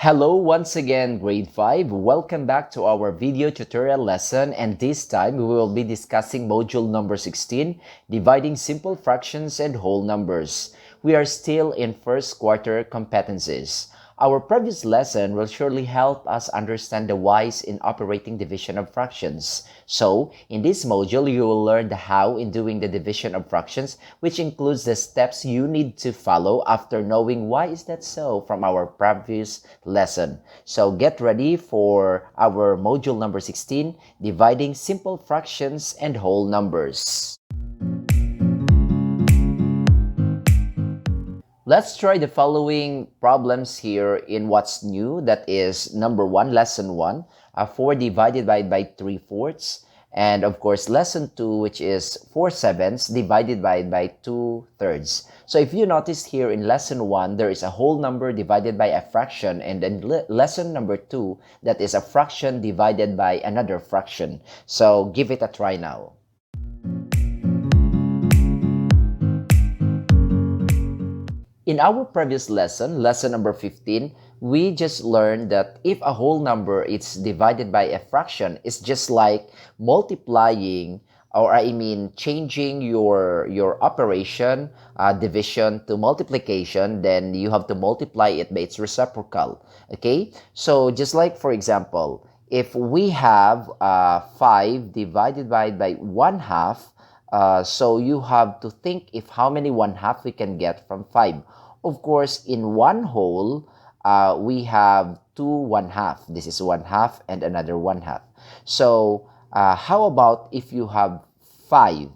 Hello once again, grade 5. Welcome back to our video tutorial lesson, and this time we will be discussing module number 16, dividing simple fractions and whole numbers. We are still in first quarter competencies. Our previous lesson will surely help us understand the whys in operating division of fractions. So, in this module, you will learn the how in doing the division of fractions, which includes the steps you need to follow after knowing why is that so from our previous lesson. So, get ready for our module number 16, dividing simple fractions and whole numbers. Let's try the following problems here in what's new. That is number 1, lesson 1, 4 divided by 3/4. And of course, lesson 2, which is 4/7 divided by 2/3. So if you notice here in lesson 1, there is a whole number divided by a fraction. And then lesson number 2, that is a fraction divided by another fraction. So give it a try now. In our previous lesson, lesson number 15, we just learned that if a whole number is divided by a fraction, it's just like multiplying, or changing your operation, division to multiplication, then you have to multiply it by its reciprocal. Okay? So just like, for example, if we have 5 divided by 1/2, so you have to think if how many 1/2 we can get from 5. Of course, in one whole, we have 2 1/2. This is 1/2 and another 1/2. So, how about if you have 5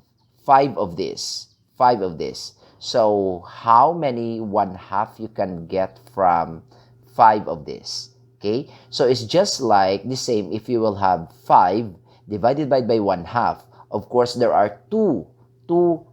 of this, 5 of this. So, how many 1/2 you can get from 5 of this? Okay, so it's just like the same if you will have 5 divided by 1/2. Of course, there are two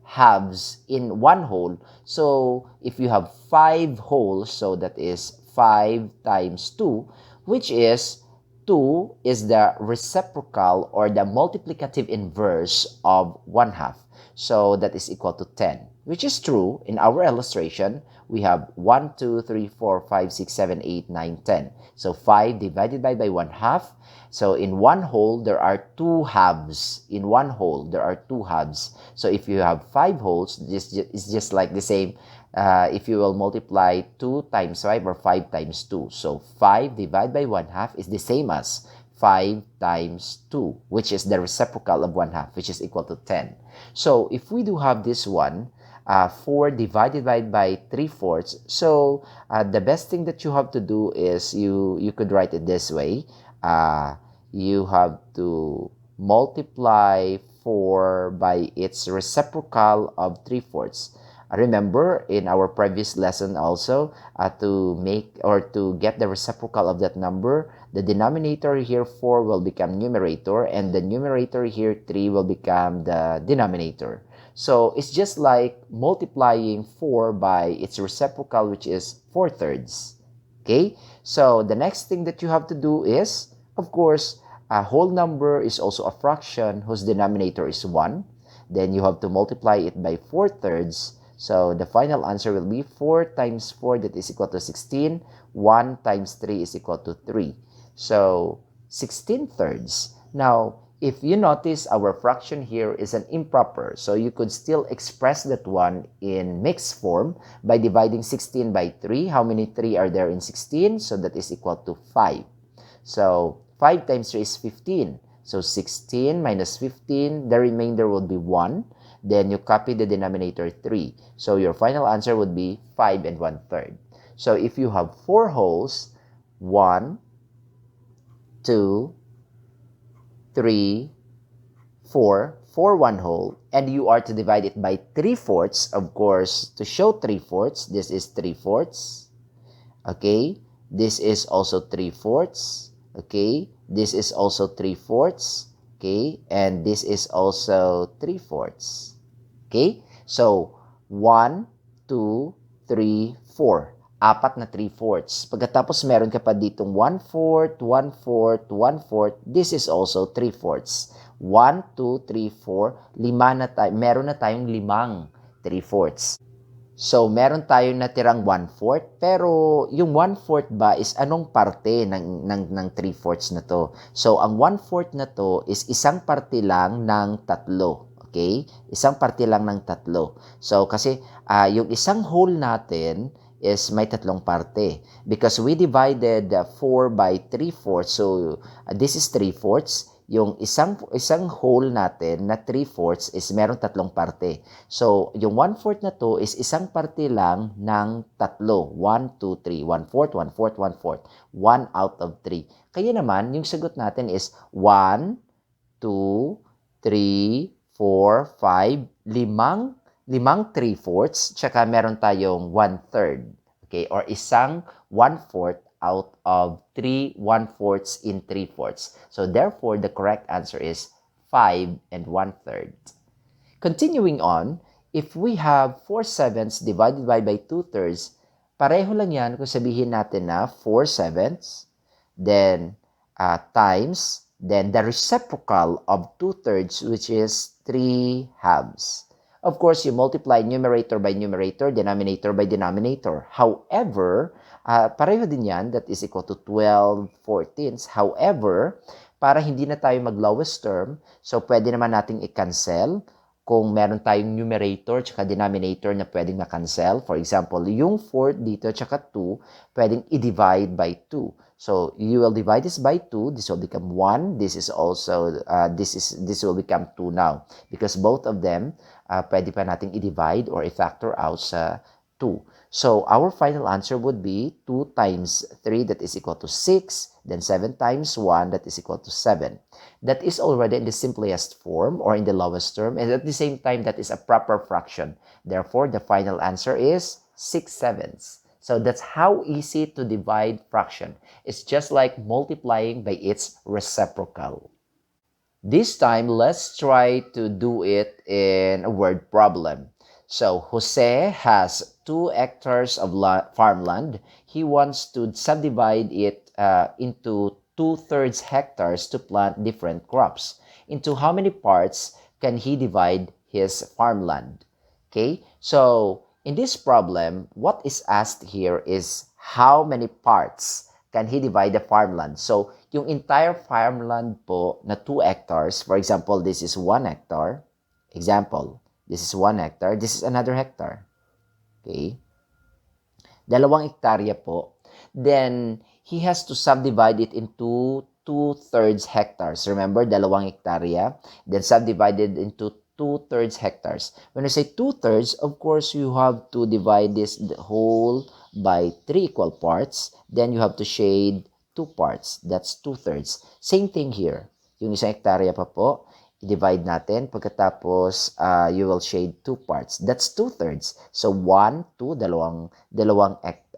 halves in one whole. So if you have 5 wholes, so that is 5 times 2, which is 2 is the reciprocal or the multiplicative inverse of 1/2. So that is equal to 10, which is true. In our illustration, we have 1, 2, 3, 4, 5, 6, 7, 8, 9, 10. So 5 divided by 1/2. So in one whole, there are 2 halves. In one whole, there are 2 halves. So if you have 5 wholes, this is just like the same. If you will multiply 2 times 5 or 5 times 2. So 5 divided by 1/2 is the same as 5 times 2, which is the reciprocal of 1/2, which is equal to 10. So if we do have this one, 4 divided by 3/4. So the best thing that you have to do is you could write it this way. You have to multiply 4 by its reciprocal of 3/4. Remember in our previous lesson also, to make or to get the reciprocal of that number, the denominator here 4 will become numerator, and the numerator here 3 will become the denominator. So it's just like multiplying 4 by its reciprocal, which is 4/3. Okay, so the next thing that you have to do is, of course, a whole number is also a fraction whose denominator is 1. Then you have to multiply it by 4/3. So the final answer will be 4 times 4, that is equal to 16. 1 times 3 is equal to 3. So 16/3. Now, if you notice, our fraction here is an improper. So you could still express that one in mixed form by dividing 16 by 3. How many 3 are there in 16? So that is equal to 5. So 5 times 3 is 15. So 16 minus 15, the remainder will be 1. Then you copy the denominator 3. So your final answer would be 5 and 1/3. So if you have 4 wholes, 1, 2, 3, 4, 1 whole, and you are to divide it by 3/4. Of course, to show 3/4, this is 3/4. Okay, this is also 3/4. Okay, this is also 3/4. Okay, and this is also 3/4. Okay, so 1, 2, 3, 4. Apat na 3/4. Pagkatapos meron ka pa ditong 1/4, 1/4, 1/4. This is also 3/4. 1, 2, 3, 4. Meron na tayong 5 3/4. So, meron tayong natirang 1/4, pero yung 1/4 ba is anong parte ng 3/4 na to? So, ang 1/4 na to is isang parte lang ng tatlo. Okay? Isang parte lang ng tatlo. So, kasi yung isang whole natin is may tatlong parte. Because we divided 4 by 3/4. So, this is 3/4. Yung isang whole natin na 3/4 is meron tatlong parte. So, yung 1/4 na to is isang parte lang ng tatlo. 1, 2, 3. 1/4, 1/4, 1/4. 1 out of 3. Kaya naman, yung sagot natin is 1, 2, 3, 4, 5, limang 3/4, tsaka meron tayong 1/3. Okay? Or isang 1/4 out of 3 1/4 in 3/4. So, therefore, the correct answer is 5 and 1/3. Continuing on, if we have 4/7 divided by 2/3, pareho lang yan kung sabihin natin na 4/7, then times, then the reciprocal of 2/3, which is 3/2. Of course, you multiply numerator by numerator, denominator by denominator. However, pareho din yan, that is equal to 12/14. However, para hindi na tayo mag-lowest term, so pwede naman nating i-cancel kung meron tayong numerator tsaka denominator na pwedeng na-cancel. For example, yung 4 dito tsaka 2, pwedeng i-divide by 2. So, you will divide this by 2. This will become 1. This is also, this will become 2 now. Because both of them, pwede pa nating i-divide or i-factor out sa 2. So, our final answer would be 2 times 3, that is equal to 6. Then 7 times 1, that is equal to 7. That is already in the simplest form or in the lowest term. And at the same time, that is a proper fraction. Therefore, the final answer is 6/7. So, that's how easy to divide fraction. It's just like multiplying by its reciprocal. This time, let's try to do it in a word problem. So, Jose has 2 hectares of farmland. He wants to subdivide it into 2/3 hectares to plant different crops. Into how many parts can he divide his farmland? Okay, so in this problem, what is asked here is how many parts can he divide the farmland? So, yung entire farmland po na 2 hectares, for example, this is 1 hectare. Example, this is 1 hectare. This is another hectare. Okay? 2 hektarya po. Then, he has to subdivide it into 2/3 hectares. Remember, 2 hektarya. Then, subdivided into 2/3 hectares. When I say 2/3, of course, you have to divide this whole by 3 equal parts. Then, you have to shade 2 parts. That's 2/3. Same thing here. Yung 1 hektarya pa po, i-divide natin. Pagkatapos, you will shade 2 parts. That's 2/3. So, 1, 2, dalawang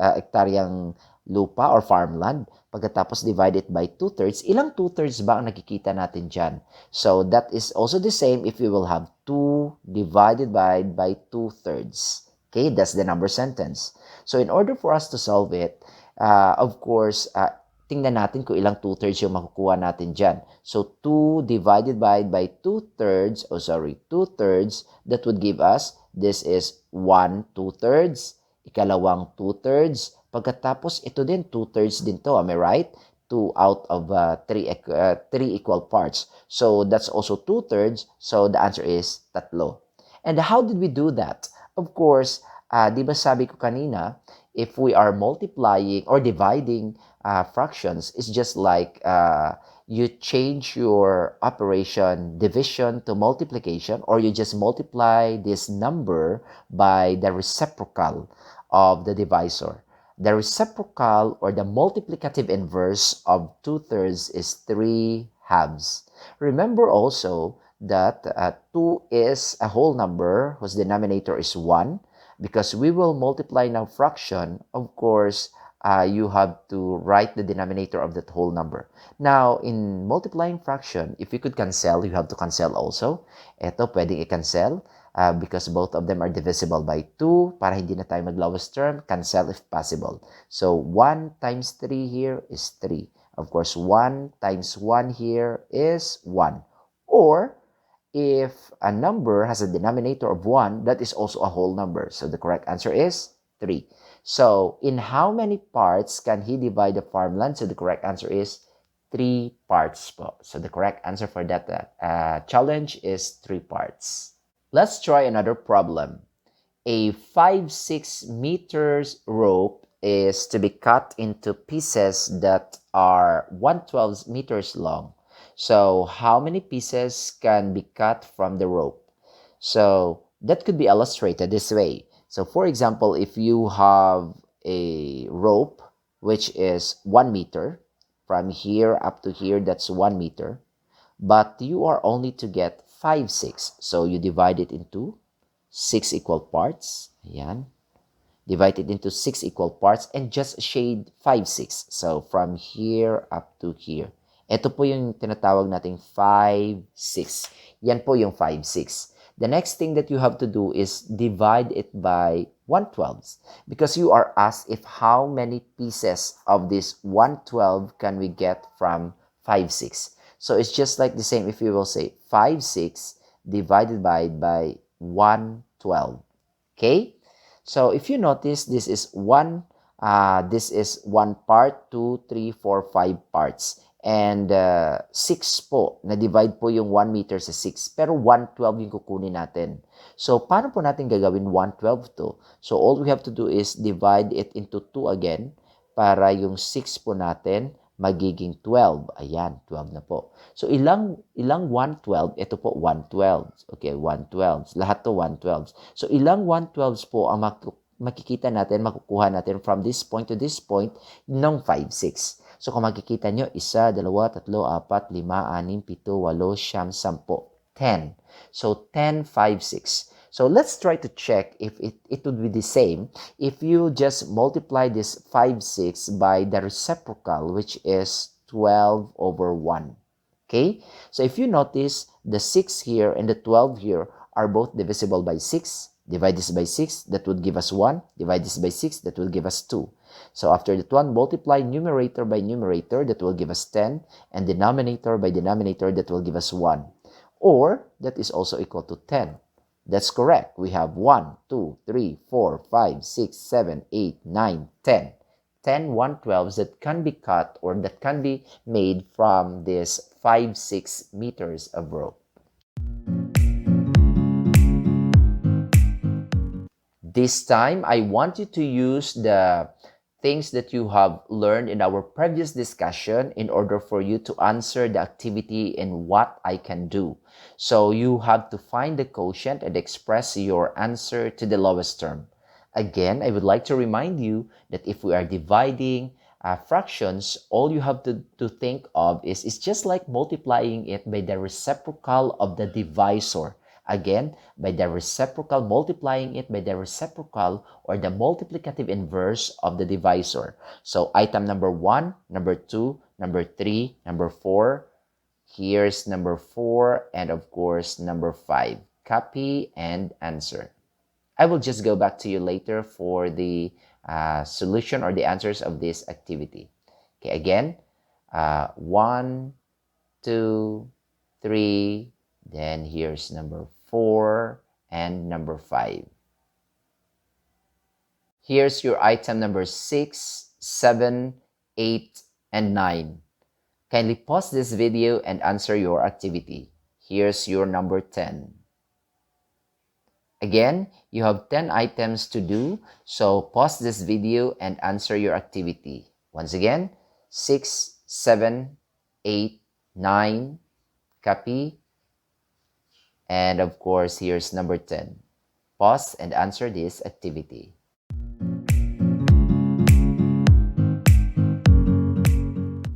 hektaryang lupa or farmland. Pagkatapos, divide it by 2/3. Ilang 2/3 ba ang nakikita natin dyan? So, that is also the same if we will have 2 divided by 2/3. Okay, that's the number sentence. So, in order for us to solve it, of course, tingnan natin kung ilang 2/3 yung makukuha natin dyan. So, 2 divided by 2/3, 2/3, that would give us, this is 1 2/3, ikalawang 2/3, pagkatapos ito din, 2/3 din to, am I right? 2 out of 3 equal parts. So, that's also 2/3, so the answer is 3. And how did we do that? Of course, di ba sabi ko kanina, if we are multiplying or dividing fractions, it's just like you change your operation division to multiplication, or you just multiply this number by the reciprocal of the divisor. The reciprocal or the multiplicative inverse of 2/3 is 3/2. Remember also that 2 is a whole number whose denominator is 1. Because we will multiply now fraction, of course, you have to write the denominator of that whole number. Now, in multiplying fraction, if you could cancel, you have to cancel also. Ito, pwedeng i-cancel because both of them are divisible by 2. Para hindi na tayo mag-lowest term, cancel if possible. So, 1 times 3 here is 3. Of course, 1 times 1 here is 1. Or, if a number has a denominator of 1, that is also a whole number. So the correct answer is 3. So in how many parts can he divide the farmland? So the correct answer is 3 parts po. So the correct answer for that challenge is 3 parts. Let's try another problem. A 5-6 meters rope is to be cut into pieces that are 112 meters long. So how many pieces can be cut from the rope? So that could be illustrated this way. So for example, if you have a rope which is 1 meter, from here up to here, that's 1 meter, but you are only to get 5-6. So you divide it into 6 equal parts. Ayan. Divide it into 6 equal parts and just shade 5-6. So from here up to here. Ito po yung tinatawag nating 5-6. Yan po yung 5-6. The next thing that you have to do is divide it by 1/12 because you are asked if how many pieces of this 1/12 can we get from 5-6. So it's just like the same if you will say 5-6 divided by 1/12. Okay? So if you notice, this is one part, 2, 3, 4, 5 parts. And 6 po, na-divide po yung 1 meter sa 6. Pero 1/12 yung kukunin natin. So paano po natin gagawin 1/12 to? So all we have to do is divide it into 2 again para yung 6 po natin magiging 12. Ayan, 12 na po. So ilang 1/12? Ito po 1/12. Okay, 1/12. Lahat to 1/12. So ilang 1/12 po ang makikita natin, makukuha natin from this point to this point ng 5-6. So kung makikita nyo, 1, 2, 3, 4, 5, 6, 7, 8, 9, 10. 10. So 10, 5, 6. So let's try to check if it would be the same if you just multiply this 5-6 by the reciprocal, which is 12/1. Okay? So if you notice, the 6 here and the 12 here are both divisible by 6. Divide this by 6, that would give us 1. Divide this by 6, that will give us 2. So after that one, multiply numerator by numerator, that will give us 10. And denominator by denominator, that will give us 1. Or, that is also equal to 10. That's correct. We have 1, 2, 3, 4, 5, 6, 7, 8, 9, 10. 10 1/12s that can be cut or that can be made from this 5-6 meters of rope. This time, I want you to use the things that you have learned in our previous discussion in order for you to answer the activity in what I can do. So you have to find the quotient and express your answer to the lowest term. Again, I would like to remind you that if we are dividing fractions, all you have to think of is just like multiplying it by the reciprocal of the divisor. Again, by the reciprocal, multiplying it by the reciprocal or the multiplicative inverse of the divisor. So item number 1, number 2, number 3, number 4. Here's number 4 and of course number 5. Copy and answer. I will just go back to you later for the solution or the answers of this activity. Okay, again, 1, 2, 3, then here's number 4 and number 5. Here's your item number 6, 7, 8, and 9. Kindly pause this video and answer your activity. Here's your number 10. Again, you have 10 items to do, so pause this video and answer your activity. Once again, 6, 7, 8, 9, copy, and of course, here's number 10. Pause and answer this activity.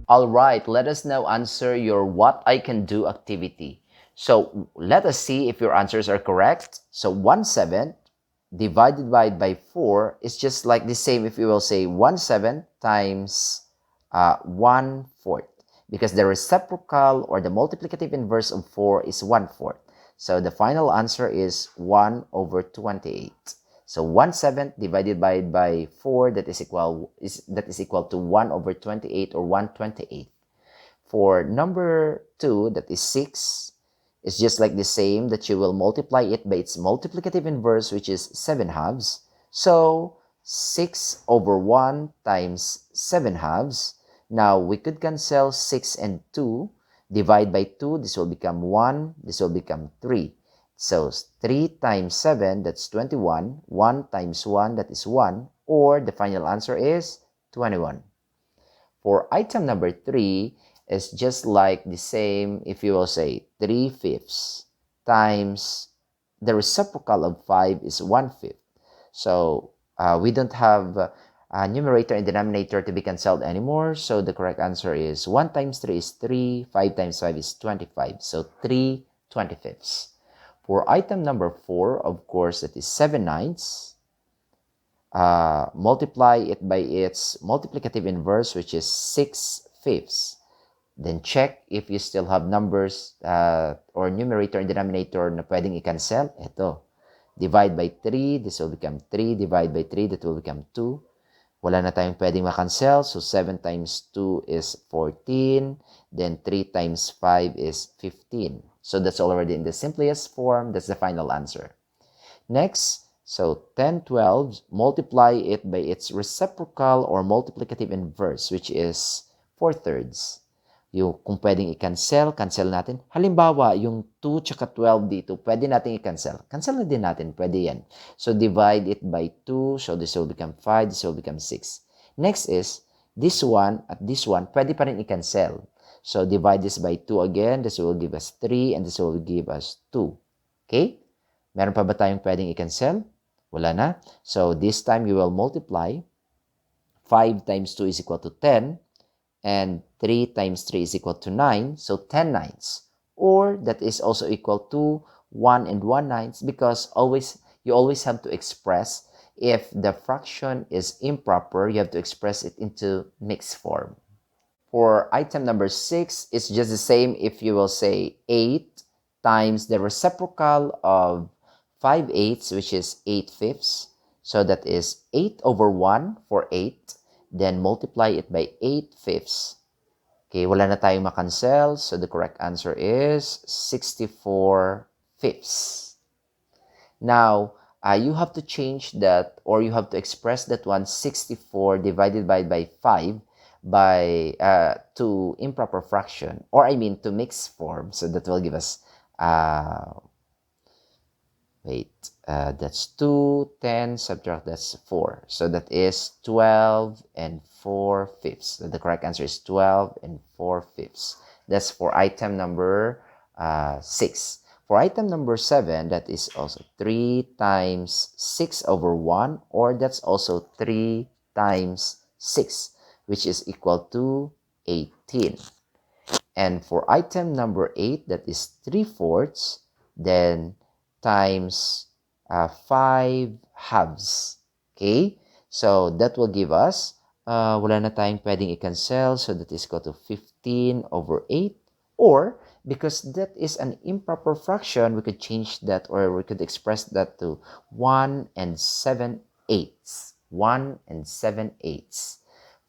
Alright, let us now answer your what I can do activity. So let us see if your answers are correct. So 1/7 divided by 4 is just like the same if you will say 1/7 times 1/4. Because the reciprocal or the multiplicative inverse of 4 is 1/4. So the final answer is 1/28. So 1/7 divided by 4, that is equal to 1/28 or 1/28. For number 2, that is 6, It's just like the same that you will multiply it by its multiplicative inverse, which is 7 halves. So 6 over 1 times 7 halves. Now we could cancel 6 and 2. Divide by 2, this will become 1, this will become 3. So 3 times 7, that's 21. 1 times 1, that is 1. Or the final answer is 21. For item number 3, it's just like the same if you will say 3/5 times the reciprocal of 5 is 1/5. So we don't have numerator and denominator to be cancelled anymore. So the correct answer is 1 times 3 is 3, 5 times 5 is 25. So 3/25. For item number 4, of course, that is 7/9. Multiply it by its multiplicative inverse, which is 6/5. Then check if you still have numbers or numerator and denominator na pwedeng i-cancel. Ito. Divide by 3, this will become 3. Divide by 3, that will become 2. Wala na tayong pwedeng makancel. So 7 times 2 is 14. Then 3 times 5 is 15. So that's already in the simplest form. That's the final answer. Next, so 10/12, multiply it by its reciprocal or multiplicative inverse, which is 4/3. Yung kung pwedeng i-cancel, cancel natin. Halimbawa, yung 2 tsaka 12 dito, pwede natin i-cancel. Cancel na din natin, pwede yan. So divide it by 2, so this will become 5, this will become 6. Next is, this one at this one, pwede pa rin i-cancel. So divide this by 2 again, this will give us 3, and this will give us 2. Okay? Meron pa ba tayong pwedeng i-cancel? Wala na. So this time you will multiply. 5 times 2 is equal to 10. And 3 times 3 is equal to 9. So 10/9. Or that is also equal to 1 and 1/9 because you always have to express if the fraction is improper, you have to express it into mixed form. For item number 6, it's just the same if you will say 8 times the reciprocal of 5/8, which is 8/5. So that is 8 over 1 for 8. Then multiply it by 8/5. Okay, wala na tayong makancel. So the correct answer is 64/5. Now, you have to change that or you have to express that one 64 divided by 5 by to improper fraction or I mean to mixed form. So that will give us that's 2, 10, subtract, that's 4. So that is 12 and 4/5. So the correct answer is 12 and 4/5. That's for item number 6. For item number 7, that is also 3 times 6 over 1, or that's also 3 times 6, which is equal to 18. And for item number 8, that is 3/4, then times 5 halves. Okay? So, that will give us, wala na tayong pwedeng i-cancel. So, that is equal to 15 over 8. Or, because that is an improper fraction, we could change that or we could express that to 1 and 7/8. 1 and 7/8.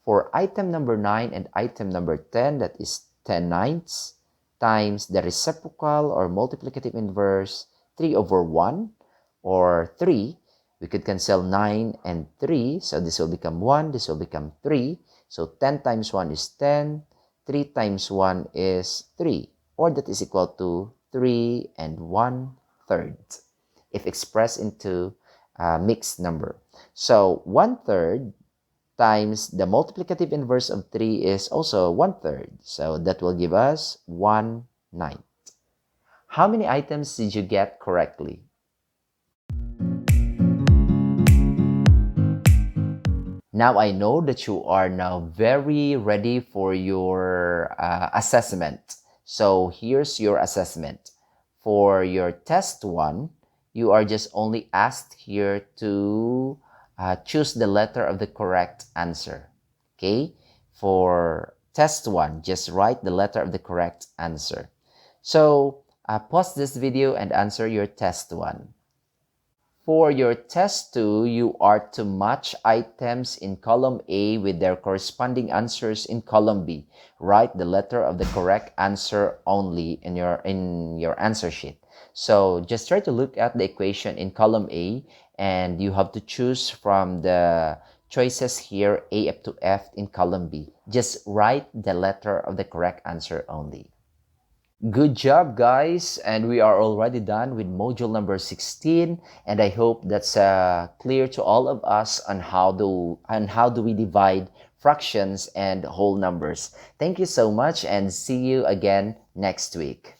For item number 9 and item number 10, that is 10/9 times the reciprocal or multiplicative inverse 3 over 1 or 3. We could cancel 9 and 3. So this will become 1. This will become 3. So 10 times 1 is 10. 3 times 1 is 3. Or that is equal to 3 and 1/3 if expressed into a mixed number. So 1/3 times the multiplicative inverse of 3 is also 1/3. So that will give us 1/9. How many items did you get correctly? Now I know that you are now very ready for your assessment. So here's your assessment. For your test 1, you are just only asked here to choose the letter of the correct answer. Okay? For test 1, just write the letter of the correct answer. So pause this video and answer your test 1. For your test 2, you are to match items in column A with their corresponding answers in column B. Write the letter of the correct answer only in your answer sheet. So just try to look at the equation in column A, and you have to choose from the choices here A up to F in column B. Just write the letter of the correct answer only. Good job, guys, and we are already done with module number 16, and I hope that's clear to all of us on how do we divide fractions and whole numbers. Thank you so much, and see you again next week.